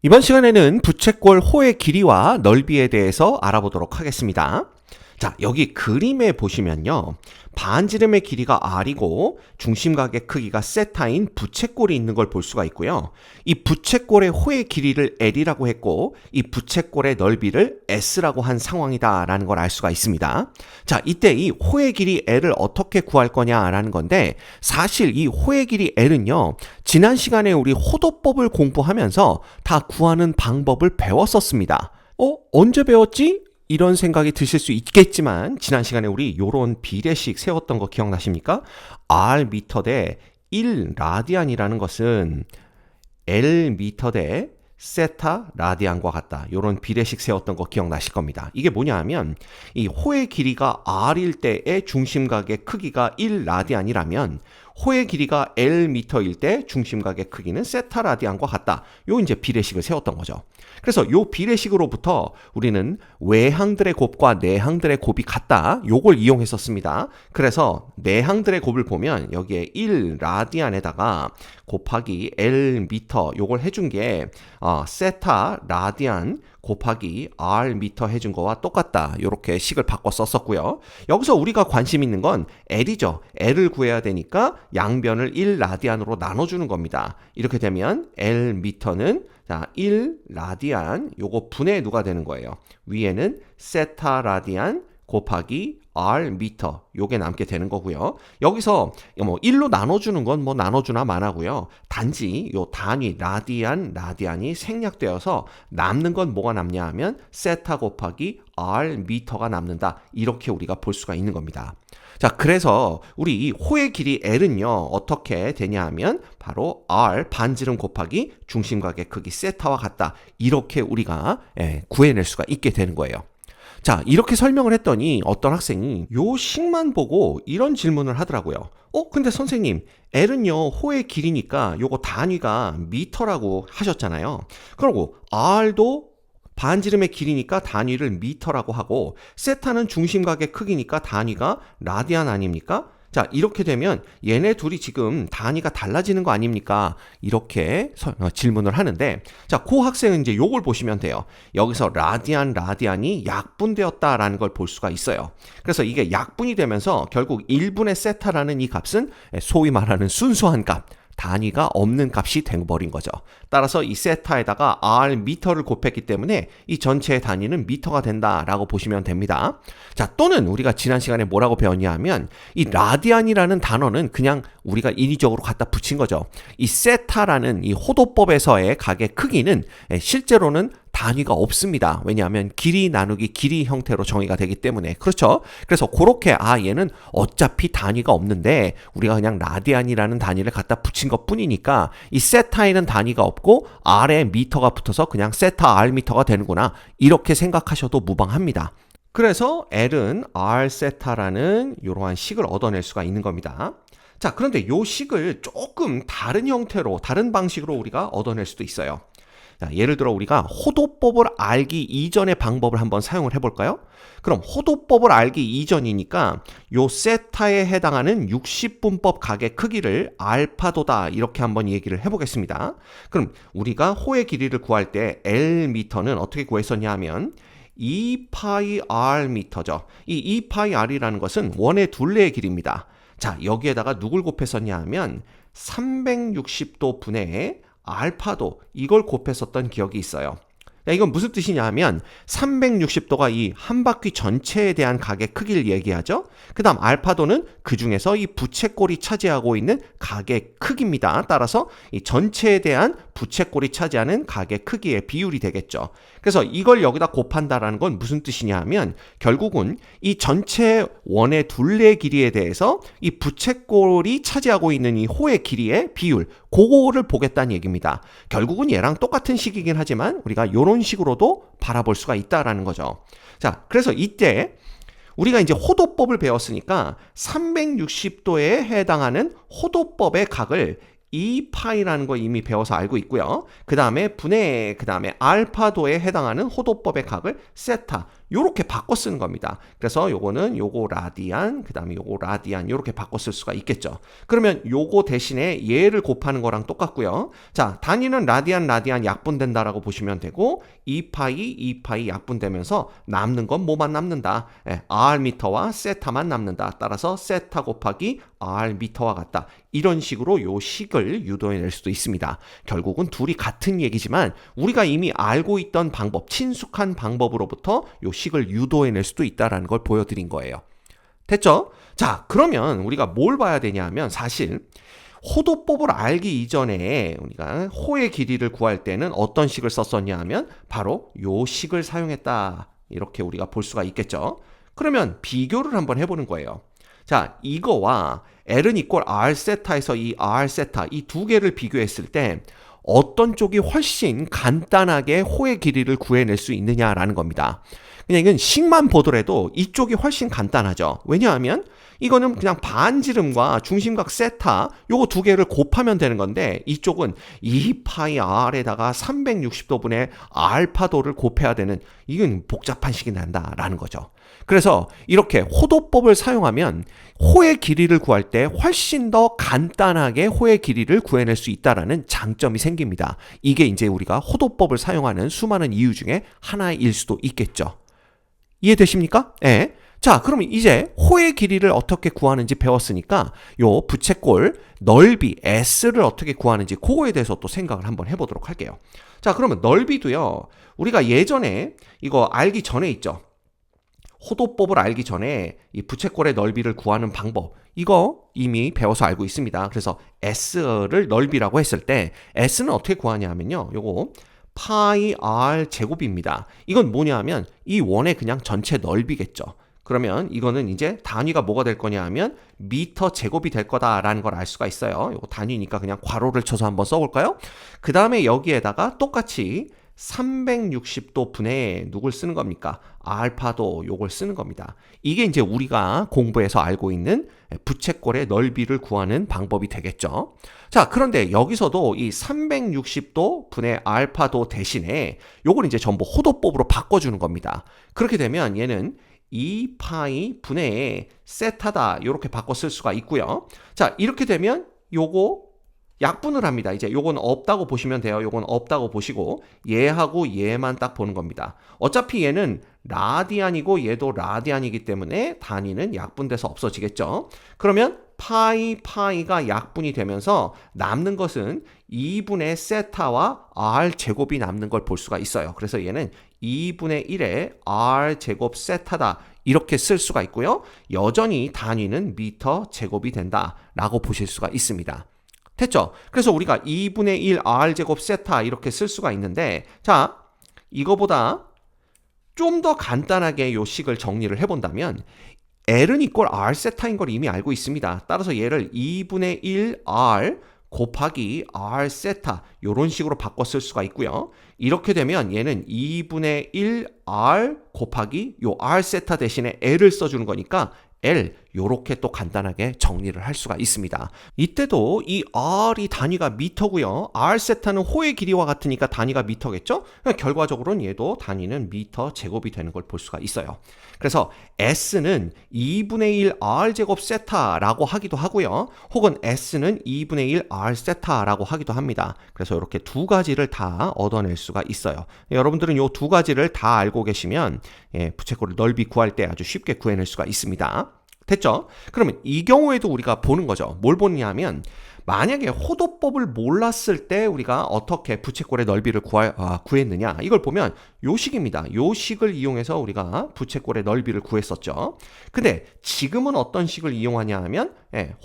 이번 시간에는 부채꼴 호의 길이와 넓이에 대해서 알아보도록 하겠습니다. 자, 여기 그림에 보시면요. 반지름의 길이가 r이고 중심각의 크기가 세타인 부채꼴이 있는 걸 볼 수가 있고요. 이 부채꼴의 호의 길이를 l이라고 했고 이 부채꼴의 넓이를 s라고 한 상황이다라는 걸 알 수가 있습니다. 자, 이때 이 호의 길이 l을 어떻게 구할 거냐라는 건데 사실 이 호의 길이 l은요. 지난 시간에 우리 호도법을 공부하면서 다 구하는 방법을 배웠었습니다. 언제 배웠지? 이런 생각이 드실 수 있겠지만 지난 시간에 우리 요런 비례식 세웠던 거 기억나십니까? r 미터 대 1 라디안이라는 것은 l 미터 대 세타 라디안과 같다. 요런 비례식 세웠던 거 기억나실 겁니다. 이게 뭐냐 하면 이 호의 길이가 r일 때의 중심각의 크기가 1 라디안이라면 호의 길이가 l 미터일 때 중심각의 크기는 세타 라디안과 같다. 요 이제 비례식을 세웠던 거죠. 그래서 요 비례식으로부터 우리는 외항들의 곱과 내항들의 곱이 같다. 요걸 이용했었습니다. 그래서 내항들의 곱을 보면 여기에 1 라디안에다가 곱하기 L 미터 요걸 해준 게 세타 라디안 곱하기 r 미터 해준 거와 똑같다. 이렇게 식을 바꿔 썼었고요. 여기서 우리가 관심 있는 건 l이죠. l을 구해야 되니까 양변을 1 라디안으로 나눠주는 겁니다. 이렇게 되면 l 미터는 1 라디안 요거 분의 누가 되는 거예요. 위에는 세타 라디안 곱하기 r 미터 요게 남게 되는 거고요. 여기서 뭐 1로 나눠주는 건 뭐 나눠주나 마나고요. 단지 요 단위 라디안이 생략되어서 남는 건 뭐가 남냐 하면 세타 곱하기 r 미터가 남는다. 이렇게 우리가 볼 수가 있는 겁니다. 자, 그래서 우리 이 호의 길이 l은요 어떻게 되냐 하면 바로 r 반지름 곱하기 중심각의 크기 세타와 같다. 이렇게 우리가 구해낼 수가 있게 되는 거예요. 자, 이렇게 설명을 했더니 어떤 학생이 요 식만 보고 이런 질문을 하더라고요. 근데 선생님, L은요, 호의 길이니까 요거 단위가 미터라고 하셨잖아요. 그리고 R도 반지름의 길이니까 단위를 미터라고 하고 세타는 중심각의 크기니까 단위가 라디안 아닙니까? 자, 이렇게 되면 얘네 둘이 지금 단위가 달라지는 거 아닙니까? 이렇게 질문을 하는데 자, 그 학생은 이제 요걸 보시면 돼요. 여기서 라디안이 약분되었다라는 걸 볼 수가 있어요. 그래서 이게 약분이 되면서 결국 1분의 세타라는 이 값은 소위 말하는 순수한 값, 단위가 없는 값이 되어버린 거죠. 따라서 이 세타에다가 r 미터를 곱했기 때문에 이 전체의 단위는 미터가 된다라고 보시면 됩니다. 자, 또는 우리가 지난 시간에 뭐라고 배웠냐 하면 이 라디안이라는 단어는 그냥 우리가 인위적으로 갖다 붙인 거죠. 이 세타라는 이 호도법에서의 각의 크기는 실제로는 단위가 없습니다. 왜냐하면 길이 나누기 길이 형태로 정의가 되기 때문에. 그렇죠? 그래서 그렇게 얘는 어차피 단위가 없는데 우리가 그냥 라디안이라는 단위를 갖다 붙인 것 뿐이니까 이 세타에는 단위가 없고 r에 미터가 붙어서 그냥 세타 r 미터가 되는구나. 이렇게 생각하셔도 무방합니다. 그래서 L은 r 세타라는 이러한 식을 얻어낼 수가 있는 겁니다. 자, 그런데 이 식을 조금 다른 형태로, 다른 방식으로 우리가 얻어낼 수도 있어요. 자, 예를 들어 우리가 호도법을 알기 이전의 방법을 한번 사용을 해볼까요? 그럼 호도법을 알기 이전이니까 요 세타에 해당하는 60분법 각의 크기를 알파도다 이렇게 한번 얘기를 해보겠습니다. 그럼 우리가 호의 길이를 구할 때 L 미터는 어떻게 구했었냐 하면 2파이 r 미터죠. 이 2파이 r이라는 것은 원의 둘레의 길이입니다. 자, 여기에다가 누굴 곱했었냐 하면 360도 분의 알파도 이걸 곱했었던 기억이 있어요. 이건 무슨 뜻이냐 하면 360도가 이 한 바퀴 전체에 대한 각의 크기를 얘기하죠. 그 다음 알파도는 그 중에서 이 부채꼴이 차지하고 있는 각의 크기입니다. 따라서 이 전체에 대한 부채꼴이 차지하는 각의 크기의 비율이 되겠죠. 그래서 이걸 여기다 곱한다라는 건 무슨 뜻이냐 하면 결국은 이 전체 원의 둘레 길이에 대해서 이 부채꼴이 차지하고 있는 이 호의 길이의 비율 그거를 보겠다는 얘기입니다. 결국은 얘랑 똑같은 식이긴 하지만 우리가 이런 식으로도 바라볼 수가 있다라는 거죠. 자, 그래서 이때 우리가 이제 호도법을 배웠으니까 360도에 해당하는 호도법의 각을 2파이라는 거 이미 배워서 알고 있고요. 그 다음에 분의, 그 다음에 알파도에 해당하는 호도법의 각을 세타 요렇게 바꿔 쓰는 겁니다. 그래서 요거는 요거 라디안, 그 다음에 요거 라디안 요렇게 바꿔 쓸 수가 있겠죠. 그러면 요거 대신에 얘를 곱하는 거랑 똑같고요. 자, 단위는 라디안 약분된다라고 보시면 되고 2파이 약분되면서 남는 건 뭐만 남는다? R미터와 세타만 남는다. 따라서 세타 곱하기 R미터와 같다. 이런 식으로 요 식을 유도해낼 수도 있습니다. 결국은 둘이 같은 얘기지만 우리가 이미 알고 있던 방법, 친숙한 방법으로부터 요 식을 유도해낼 수도 있다는 걸 보여드린 거예요. 됐죠? 자, 그러면 우리가 뭘 봐야 되냐 하면 사실 호도법을 알기 이전에 우리가 호의 길이를 구할 때는 어떤 식을 썼었냐 하면 바로 요 식을 사용했다. 이렇게 우리가 볼 수가 있겠죠. 그러면 비교를 한번 해보는 거예요. 자, 이거와 L은 이퀄 R 세타에서 이 R 세타 이 두 개를 비교했을 때 어떤 쪽이 훨씬 간단하게 호의 길이를 구해낼 수 있느냐라는 겁니다. 그냥 이건 식만 보더라도 이쪽이 훨씬 간단하죠. 왜냐하면 이거는 그냥 반지름과 중심각 세타 요거 두 개를 곱하면 되는 건데 이쪽은 2파이 R에다가 360도분의 알파도를 곱해야 되는 이건 복잡한 식이 난다라는 거죠. 그래서 이렇게 호도법을 사용하면 호의 길이를 구할 때 훨씬 더 간단하게 호의 길이를 구해낼 수 있다는 장점이 생깁니다. 이게 이제 우리가 호도법을 사용하는 수많은 이유 중에 하나일 수도 있겠죠. 이해되십니까? 네. 자, 그러면 이제 호의 길이를 어떻게 구하는지 배웠으니까 요 부채꼴 넓이 S를 어떻게 구하는지 그거에 대해서 또 생각을 한번 해보도록 할게요. 자, 그러면 넓이도요. 우리가 예전에 이거 알기 전에 있죠. 호도법을 알기 전에 이 부채꼴의 넓이를 구하는 방법 이거 이미 배워서 알고 있습니다. 그래서 S를 넓이라고 했을 때 S는 어떻게 구하냐 하면요. 요거 파이 R 제곱입니다. 이건 뭐냐 하면 이 원의 그냥 전체 넓이겠죠. 그러면 이거는 이제 단위가 뭐가 될 거냐 하면 미터 제곱이 될 거다라는 걸 알 수가 있어요. 이거 단위니까 그냥 괄호를 쳐서 한번 써볼까요? 그 다음에 여기에다가 똑같이 360도 분의 누굴 쓰는 겁니까? 알파도 요걸 쓰는 겁니다. 이게 이제 우리가 공부해서 알고 있는 부채꼴의 넓이를 구하는 방법이 되겠죠. 자, 그런데 여기서도 이 360도 분의 알파도 대신에 요걸 이제 전부 호도법으로 바꿔주는 겁니다. 그렇게 되면 얘는 2파이 분의 세타다 이렇게 바꿔 쓸 수가 있고요. 자, 이렇게 되면 요거 약분을 합니다. 이제 요건 없다고 보시면 돼요. 요건 없다고 보시고 얘하고 얘만 딱 보는 겁니다. 어차피 얘는 라디안이고 얘도 라디안이기 때문에 단위는 약분돼서 없어지겠죠. 그러면 파이가 약분이 되면서 남는 것은 2분의 세타와 R 제곱이 남는 걸 볼 수가 있어요. 그래서 얘는 2분의 1의 R 제곱 세타다 이렇게 쓸 수가 있고요. 여전히 단위는 미터 제곱이 된다라고 보실 수가 있습니다. 됐죠? 그래서 우리가 2분의 1 R제곱 세타 이렇게 쓸 수가 있는데 자, 이거보다 좀 더 간단하게 요 식을 정리를 해본다면 L은 이퀄 R 세타인 걸 이미 알고 있습니다. 따라서 얘를 2분의 1 R 곱하기 R 세타 요런 식으로 바꿔 쓸 수가 있고요. 이렇게 되면 얘는 2분의 1 R 곱하기 요 R 세타 대신에 L을 써주는 거니까 L 요렇게 또 간단하게 정리를 할 수가 있습니다. 이때도 이 R이 단위가 미터고요. R 세타는 호의 길이와 같으니까 단위가 미터겠죠? 결과적으로는 얘도 단위는 미터 제곱이 되는 걸 볼 수가 있어요. 그래서 S는 2분의 1 R 제곱 세타라고 하기도 하고요. 혹은 S는 2분의 1 R 세타라고 하기도 합니다. 그래서 이렇게 두 가지를 다 얻어낼 수가 있어요. 여러분들은 이 두 가지를 다 알고 계시면 부채꼴을 넓이 구할 때 아주 쉽게 구해낼 수가 있습니다. 됐죠? 그러면 이 경우에도 우리가 보는 거죠. 뭘 보느냐 하면 만약에 호도법을 몰랐을 때 우리가 어떻게 부채꼴의 넓이를 구했느냐 이걸 보면 요 식입니다. 요 식을 이용해서 우리가 부채꼴의 넓이를 구했었죠. 근데 지금은 어떤 식을 이용하냐 하면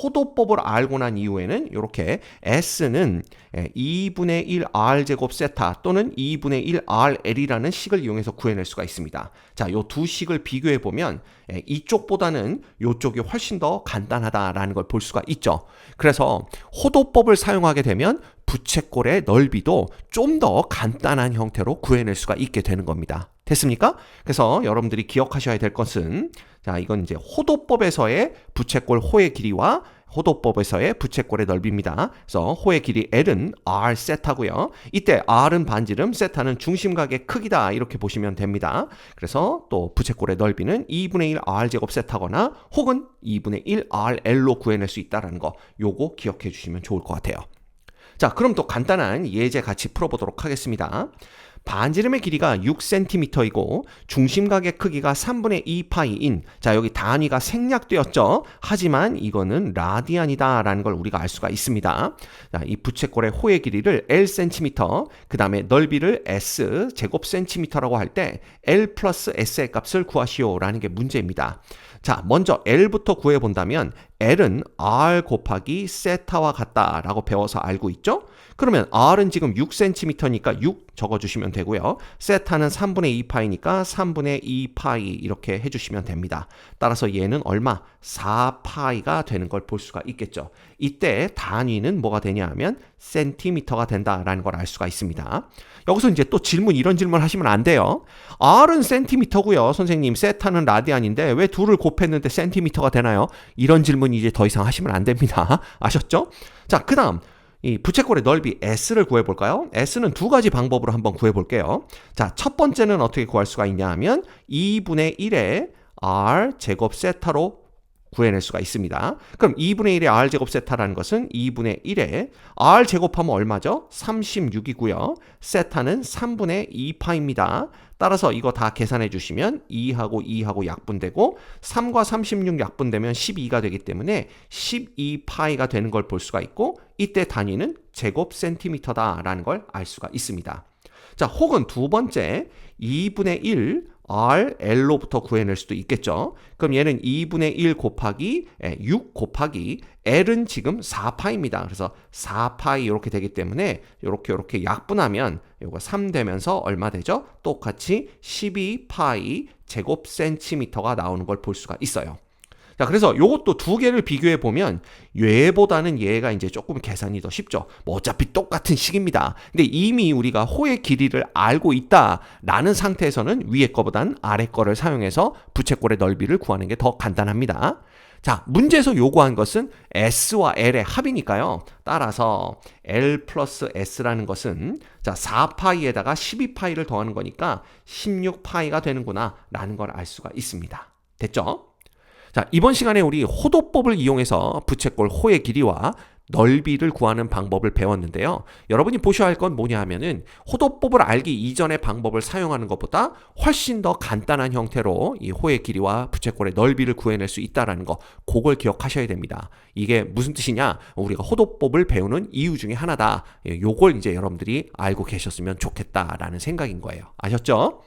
호도법을 알고 난 이후에는 이렇게 S는 2분의 1 R제곱 세타 또는 2분의 1 RL이라는 식을 이용해서 구해낼 수가 있습니다. 자, 요 두 식을 비교해 보면 이쪽보다는 요쪽이 훨씬 더 간단하다라는 걸 볼 수가 있죠. 그래서 호도법을 사용하게 되면 부채꼴의 넓이도 좀 더 간단한 형태로 구해낼 수가 있게 되는 겁니다. 됐습니까? 그래서 여러분들이 기억하셔야 될 것은 자, 이건 이제 호도법에서의 부채꼴 호의 길이와 호도법에서의 부채꼴의 넓이입니다. 그래서 호의 길이 L은 R 세타고요. 이때 R은 반지름, 세타는 중심각의 크기다 이렇게 보시면 됩니다. 그래서 또 부채꼴의 넓이는 2분의 1 R제곱 세타거나 혹은 2분의 1 RL로 구해낼 수 있다는 거 요거 기억해 주시면 좋을 것 같아요. 자, 그럼 또 간단한 예제 같이 풀어보도록 하겠습니다. 반지름의 길이가 6cm이고 중심각의 크기가 3분의 2파이인, 자 여기 단위가 생략되었죠. 하지만 이거는 라디안이다 라는 걸 우리가 알 수가 있습니다. 자, 이 부채꼴의 호의 길이를 Lcm, 그 다음에 넓이를 S 제곱cm라고 할 때 L 플러스 S의 값을 구하시오 라는 게 문제입니다. 자, 먼저 L부터 구해본다면 L은 R 곱하기 세타와 같다라고 배워서 알고 있죠? 그러면 R은 지금 6cm니까 6 적어주시면 되고요. 세타는 3분의 2파이니까 3분의 2파이 이렇게 해주시면 됩니다. 따라서 얘는 얼마? 4파이가 되는 걸 볼 수가 있겠죠. 이때 단위는 뭐가 되냐 하면 센티미터가 된다라는 걸 알 수가 있습니다. 여기서 이제 또 이런 질문 하시면 안 돼요. R은 센티미터고요. 선생님, 세타는 라디안인데 왜 둘을 곱했는데 센티미터가 되나요? 이런 질문 이제 더 이상 하시면 안 됩니다. 아셨죠? 자, 그 다음 이 부채꼴의 넓이 S를 구해볼까요? S는 두 가지 방법으로 한번 구해볼게요. 자, 첫 번째는 어떻게 구할 수가 있냐 하면 2분의 1의 R 제곱 세타로 구해낼 수가 있습니다. 그럼 2분의 1의 R제곱 세타라는 것은 2분의 1의 R 제곱하면 얼마죠? 36이고요. 세타는 3분의 2파입니다. 따라서 이거 다 계산해 주시면 2하고 2하고 약분되고 3과 36 약분되면 12가 되기 때문에 12파이가 되는 걸 볼 수가 있고 이때 단위는 제곱 센티미터다라는 걸 알 수가 있습니다. 자, 혹은 두 번째 2분의 1 RL로부터 구해낼 수도 있겠죠. 그럼 얘는 2분의 1 곱하기 6 곱하기 L은 지금 4파입니다. 그래서 4파이 이렇게 되기 때문에 이렇게 약분하면 이거 3 되면서 얼마 되죠? 똑같이 12파이 제곱 센티미터가 나오는 걸 볼 수가 있어요. 자, 그래서 요것도 두 개를 비교해 보면 얘보다는 얘가 이제 조금 계산이 더 쉽죠. 뭐 어차피 똑같은 식입니다. 근데 이미 우리가 호의 길이를 알고 있다라는 상태에서는 위에 거보단 아래 거를 사용해서 부채꼴의 넓이를 구하는 게 더 간단합니다. 자, 문제에서 요구한 것은 S와 L의 합이니까요. 따라서 L 플러스 S라는 것은 자 4파이에다가 12파이를 더하는 거니까 16파이가 되는구나 라는 걸 알 수가 있습니다. 됐죠? 자, 이번 시간에 우리 호도법을 이용해서 부채꼴 호의 길이와 넓이를 구하는 방법을 배웠는데요. 여러분이 보셔야 할 건 뭐냐 하면은 호도법을 알기 이전의 방법을 사용하는 것보다 훨씬 더 간단한 형태로 이 호의 길이와 부채꼴의 넓이를 구해낼 수 있다는 거, 그걸 기억하셔야 됩니다. 이게 무슨 뜻이냐? 우리가 호도법을 배우는 이유 중에 하나다. 요걸 이제 여러분들이 알고 계셨으면 좋겠다라는 생각인 거예요. 아셨죠?